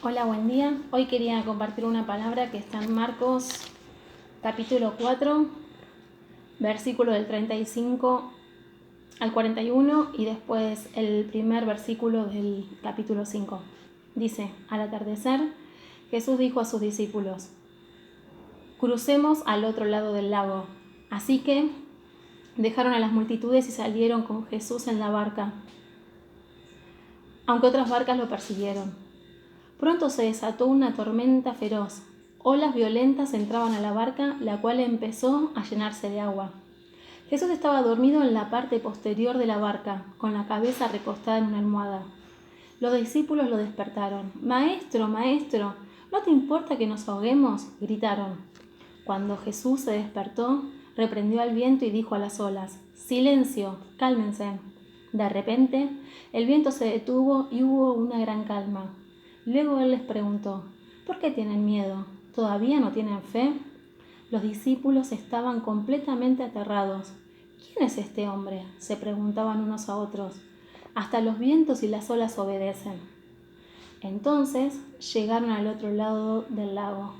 Hola, buen día. Hoy quería compartir una palabra que está en Marcos capítulo 4, versículo del 35 al 41 y después el primer versículo del capítulo 5. Dice: al atardecer, Jesús dijo a sus discípulos: crucemos al otro lado del lago. Así que dejaron a las multitudes y salieron con Jesús en la barca, aunque otras barcas lo persiguieron. Pronto se desató una tormenta feroz. Olas violentas entraban a la barca, la cual empezó a llenarse de agua. Jesús estaba dormido en la parte posterior de la barca, con la cabeza recostada en una almohada. Los discípulos lo despertaron. «Maestro, maestro, ¿no te importa que nos ahoguemos?», gritaron. Cuando Jesús se despertó, reprendió al viento y dijo a las olas: «Silencio, cálmense». De repente, el viento se detuvo y hubo una gran calma. Luego él les preguntó: «¿Por qué tienen miedo? ¿Todavía no tienen fe?». Los discípulos estaban completamente aterrados. «¿Quién es este hombre?», se preguntaban unos a otros. «Hasta los vientos y las olas obedecen». Entonces llegaron al otro lado del lago.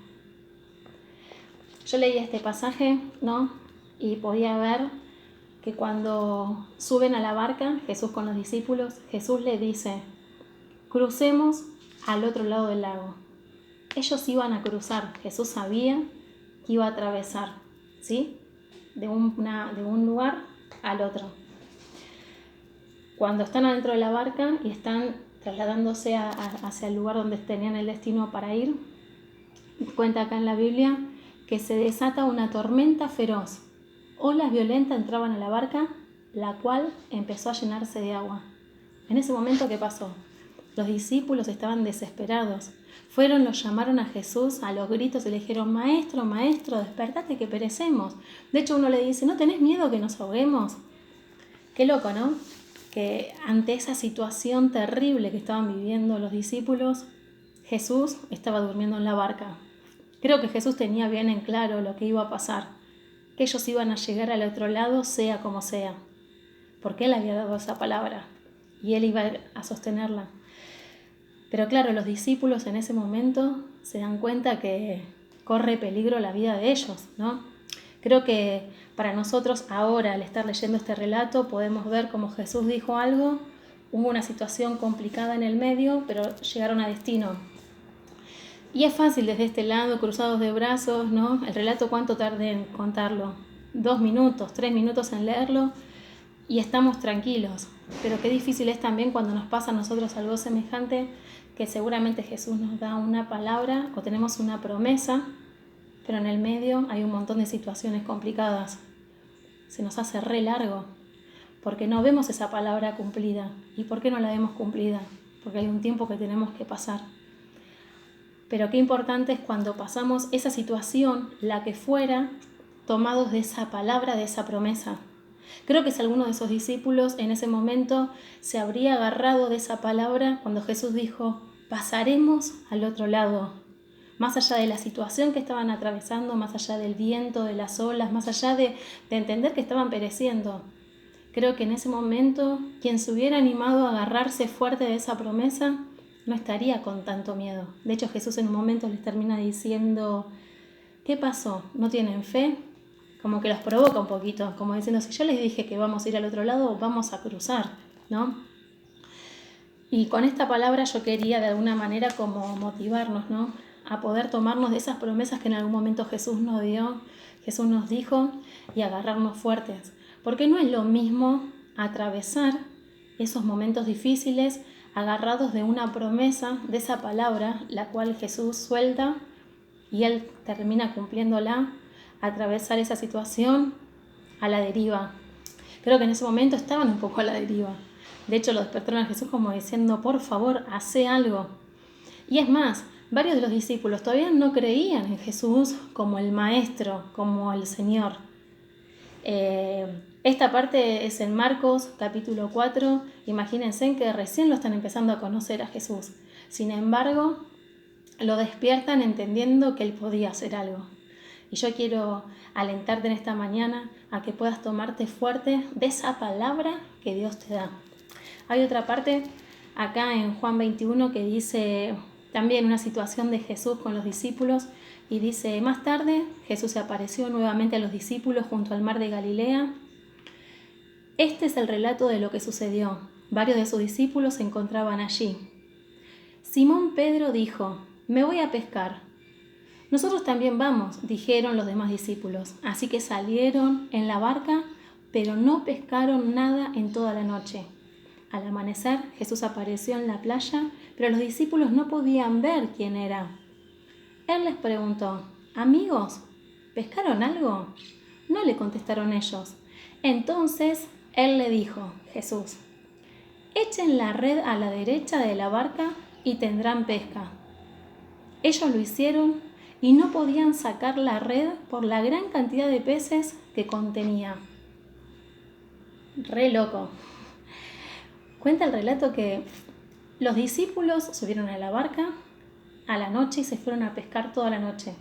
Yo leí este pasaje, ¿no? Y podía ver que cuando suben a la barca, Jesús con los discípulos, Jesús les dice: «Crucemos al otro lado del lago». Ellos iban a cruzar, Jesús sabía que iba a atravesar, ¿sí? De un lugar al otro. Cuando están adentro de la barca y están trasladándose hacia el lugar donde tenían el destino para ir, cuenta acá en la Biblia que se desata una tormenta feroz. Olas violentas entraban a la barca, la cual empezó a llenarse de agua. En ese momento, ¿qué pasó? Los discípulos estaban desesperados. Fueron, los llamaron a Jesús a los gritos y le dijeron: «Maestro, maestro, despertate que perecemos». De hecho, uno le dice: «¿No tenés miedo que nos ahoguemos?». Qué loco, ¿no? Que ante esa situación terrible que estaban viviendo los discípulos, Jesús estaba durmiendo en la barca. Creo que Jesús tenía bien en claro lo que iba a pasar, que ellos iban a llegar al otro lado sea como sea, porque Él había dado esa palabra y Él iba a sostenerla. Pero claro, los discípulos en ese momento se dan cuenta que corre peligro la vida de ellos, ¿no? Creo que para nosotros ahora, al estar leyendo este relato, podemos ver cómo Jesús dijo algo, hubo una situación complicada en el medio, pero llegaron a destino. Y es fácil desde este lado, cruzados de brazos, ¿no? El relato, ¿cuánto tardé en contarlo? 2 minutos, 3 minutos en leerlo y estamos tranquilos. Pero qué difícil es también cuando nos pasa a nosotros algo semejante, que seguramente Jesús nos da una palabra o tenemos una promesa, pero en el medio hay un montón de situaciones complicadas. Se nos hace re largo, porque no vemos esa palabra cumplida. ¿Y por qué no la vemos cumplida? Porque hay un tiempo que tenemos que pasar. Pero qué importante es cuando pasamos esa situación, la que fuera, tomados de esa palabra, de esa promesa. Creo que si alguno de esos discípulos en ese momento se habría agarrado de esa palabra cuando Jesús dijo: «Pasaremos al otro lado», más allá de la situación que estaban atravesando, más allá del viento, de las olas, más allá de entender que estaban pereciendo. Creo que en ese momento quien se hubiera animado a agarrarse fuerte de esa promesa no estaría con tanto miedo. De hecho, Jesús en un momento les termina diciendo: «¿Qué pasó? ¿No tienen fe?». Como que los provoca un poquito, como diciendo: si yo les dije que vamos a ir al otro lado, vamos a cruzar, ¿no? Y con esta palabra yo quería de alguna manera como motivarnos, ¿no? A poder tomarnos de esas promesas que en algún momento Jesús nos dio, Jesús nos dijo, y agarrarnos fuertes. Porque no es lo mismo atravesar esos momentos difíciles agarrados de una promesa, de esa palabra, la cual Jesús suelta y Él termina cumpliéndola, atravesar esa situación a la deriva. Creo que en ese momento estaban un poco a la deriva. De hecho, lo despertaron a Jesús como diciendo: «Por favor, hace algo». Y es más, varios de los discípulos todavía no creían en Jesús como el Maestro, como el Señor. Esta parte es en Marcos capítulo 4. Imagínense que recién lo están empezando a conocer a Jesús. Sin embargo, lo despiertan entendiendo que Él podía hacer algo. Y yo quiero alentarte en esta mañana a que puedas tomarte fuerte de esa palabra que Dios te da. Hay otra parte acá en Juan 21 que dice: también una situación de Jesús con los discípulos y dice, más tarde Jesús se apareció nuevamente a los discípulos junto al mar de Galilea. Este es el relato de lo que sucedió. Varios de sus discípulos se encontraban allí. Simón Pedro dijo, me voy a pescar. Nosotros también vamos, dijeron los demás discípulos. Así que salieron en la barca, pero no pescaron nada en toda la noche. Al amanecer, Jesús apareció en la playa, pero los discípulos no podían ver quién era. Él les preguntó, amigos, ¿pescaron algo? No le contestaron ellos. Entonces él le dijo, Jesús, echen la red a la derecha de la barca y tendrán pesca. Ellos lo hicieron y no podían sacar la red por la gran cantidad de peces que contenía. Re loco. Cuenta el relato que los discípulos subieron a la barca a la noche y se fueron a pescar toda la noche,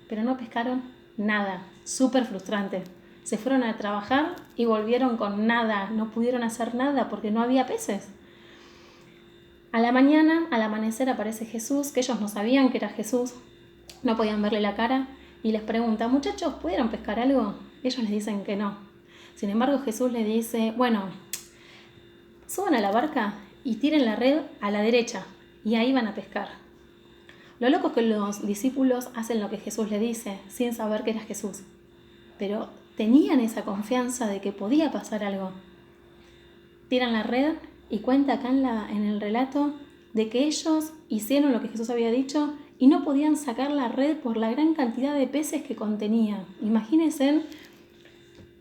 pero no pescaron nada, súper frustrante. Se fueron a trabajar y volvieron con nada, no pudieron hacer nada porque no había peces. A la mañana, al amanecer, aparece Jesús, que ellos no sabían que era Jesús, no podían verle la cara, y les pregunta, muchachos, ¿pudieron pescar algo? Ellos les dicen que no. Sin embargo, Jesús les dice, bueno, suban a la barca y tiren la red a la derecha, y ahí van a pescar. Lo loco es que los discípulos hacen lo que Jesús les dice, sin saber que era Jesús. Pero tenían esa confianza de que podía pasar algo. Tiran la red y cuenta acá en el relato de que ellos hicieron lo que Jesús había dicho y no podían sacar la red por la gran cantidad de peces que contenía. Imagínense,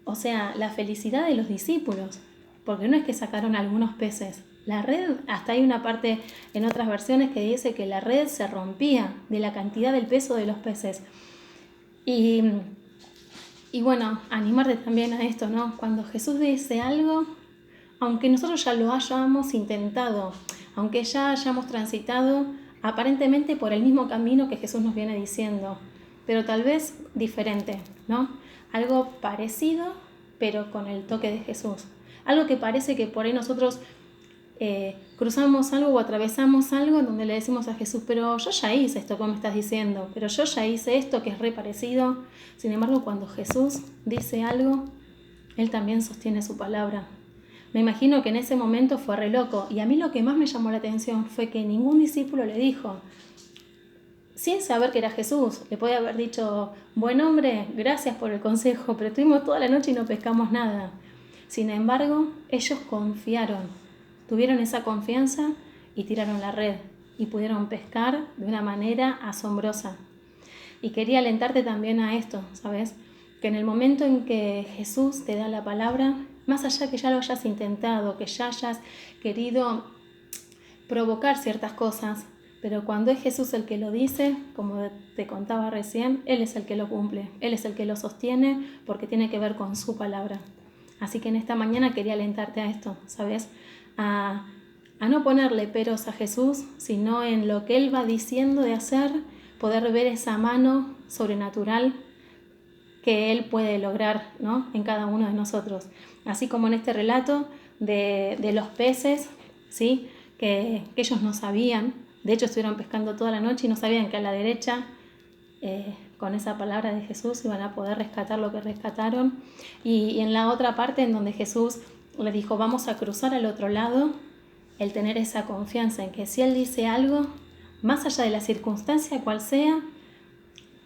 o sea, la felicidad de los discípulos, porque no es que sacaron algunos peces. La red, hasta hay una parte en otras versiones que dice que la red se rompía de la cantidad del peso de los peces. Y bueno, animarte también a esto, ¿no? Cuando Jesús dice algo, aunque nosotros ya lo hayamos intentado, aunque ya hayamos transitado aparentemente por el mismo camino que Jesús nos viene diciendo, pero tal vez diferente, ¿no? Algo parecido, pero con el toque de Jesús. Algo que parece que por ahí nosotros cruzamos algo o atravesamos algo en donde le decimos a Jesús, pero yo ya hice esto que me estás diciendo, pero yo ya hice esto que es re parecido. Sin embargo, cuando Jesús dice algo, Él también sostiene su palabra. Me imagino que en ese momento fue re loco, y a mí lo que más me llamó la atención fue que ningún discípulo le dijo, sin saber que era Jesús, le podía haber dicho, buen hombre, gracias por el consejo, pero estuvimos toda la noche y no pescamos nada. Sin embargo, ellos confiaron. Tuvieron esa confianza y tiraron la red y pudieron pescar de una manera asombrosa. Y quería alentarte también a esto, ¿sabes? Que en el momento en que Jesús te da la palabra, más allá que ya lo hayas intentado, que ya hayas querido provocar ciertas cosas, pero cuando es Jesús el que lo dice, como te contaba recién, Él es el que lo cumple, Él es el que lo sostiene porque tiene que ver con su palabra. Así que en esta mañana quería alentarte a esto, ¿sabes? A no ponerle peros a Jesús, sino en lo que Él va diciendo de hacer, poder ver esa mano sobrenatural que Él puede lograr, ¿no? En cada uno de nosotros. Así como en este relato de los peces, ¿sí? Que ellos no sabían, de hecho estuvieron pescando toda la noche y no sabían que a la derecha, con esa palabra de Jesús, iban a poder rescatar lo que rescataron. Y en la otra parte en donde Jesús le dijo, vamos a cruzar al otro lado, el tener esa confianza en que si Él dice algo, más allá de la circunstancia cual sea,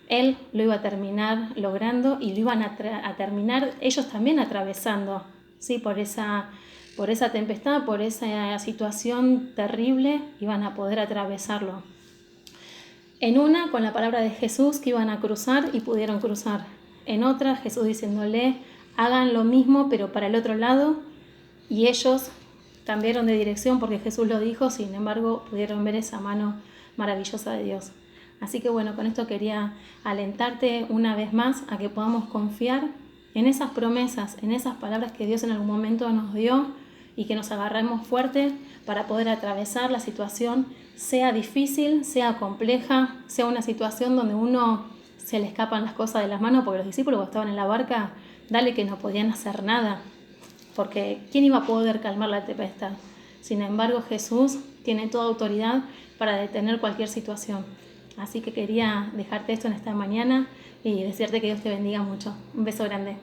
Él lo iba a terminar logrando y lo iban a terminar ellos también atravesando, ¿sí? Por esa tempestad, por esa situación terrible, iban a poder atravesarlo. En una, con la palabra de Jesús, que iban a cruzar y pudieron cruzar. En otra, Jesús diciéndole, hagan lo mismo pero para el otro lado, y ellos cambiaron de dirección porque Jesús lo dijo, sin embargo pudieron ver esa mano maravillosa de Dios. Así que bueno, con esto quería alentarte una vez más a que podamos confiar en esas promesas, en esas palabras que Dios en algún momento nos dio y que nos agarremos fuerte para poder atravesar la situación, sea difícil, sea compleja, sea una situación donde uno se le escapan las cosas de las manos, porque los discípulos cuando estaban en la barca, dale que no podían hacer nada, porque ¿quién iba a poder calmar la tempestad? Sin embargo, Jesús tiene toda autoridad para detener cualquier situación. Así que quería dejarte esto en esta mañana y decirte que Dios te bendiga mucho. Un beso grande.